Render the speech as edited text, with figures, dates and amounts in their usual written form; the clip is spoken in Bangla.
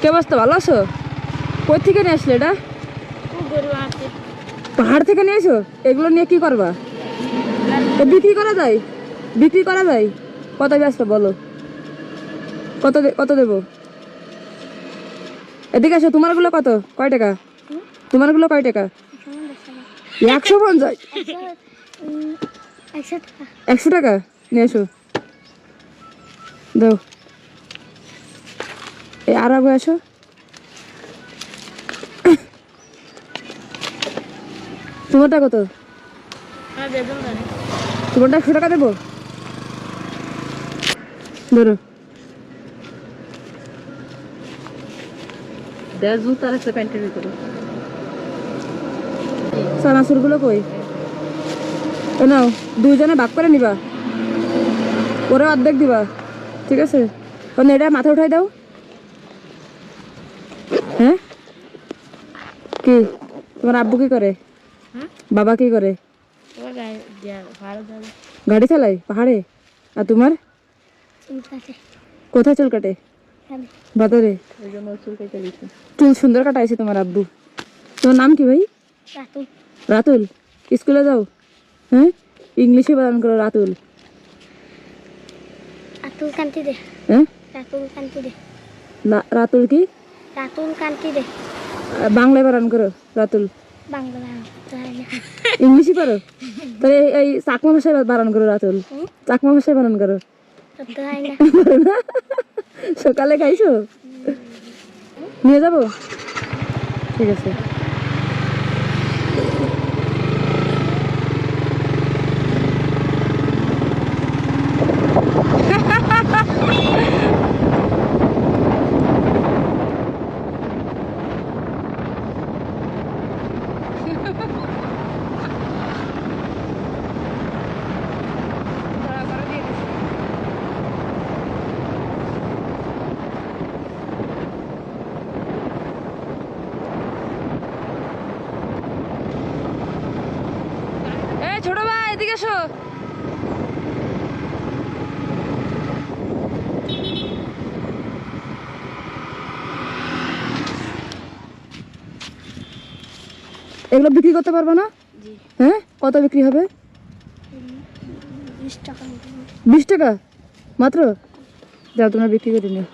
কে অবস্থা, ভালো আছো? কই থেকে নিয়ে আসলে এটা? পাহাড় থেকে নিয়ে এসো? এগুলো নিয়ে কি করবা? বিক্রি করা যায়? বিক্রি করা যায়? কত ব্যস্ত বলো? কত দেবো? এদিকে আসো। তোমারগুলো কত? কয় টাকা? তোমারগুলো কয় টাকা? 150? 100 টাকা নিয়ে এসো। দাও। এই আর আগে আসো। তোমারটা কত? তোমারটা 100 টাকা দেবো। ধরো। জুতার একটা প্যান্টের ভিতরে সানাসুর গুলো কই? নাও, দুইজনে ভাগ করে নিবা, ওরা অর্ধেক দিবা, ঠিক আছে? কারণ এটা মাথা উঠাই দাও। হ্যাঁ, কি তোমার আব্বু কি করে? বাবা কি করে? গাড়ি চালায় পাহাড়ে। আর তোমার কোথায় চুল কাটে? বাজারে। চুল সুন্দর কাটাইছে তোমার আব্বু। তোমার নাম কি ভাই? রাতুল। স্কুলে যাও? হ্যাঁ, ইংলিশে বানান করো রাতুল। হ্যাঁ, রাতুল কি? বাংলায় বানান করো রাতুল। ইংলিশই পারো? তাহলে এই চাকমা ভাষায় বানান করো রাতুল। চাকমা ভাষায় বানান করো। সকালে খাইছো? নিয়ে যাবো? ঠিক আছে। ছোট ভাই এদিকে এসো। এগুলো বিক্রি করতে পারবো না? হ্যাঁ, কত বিক্রি হবে? 20 টাকা মাত্র। যাও তোমরা বিক্রি করে নিও।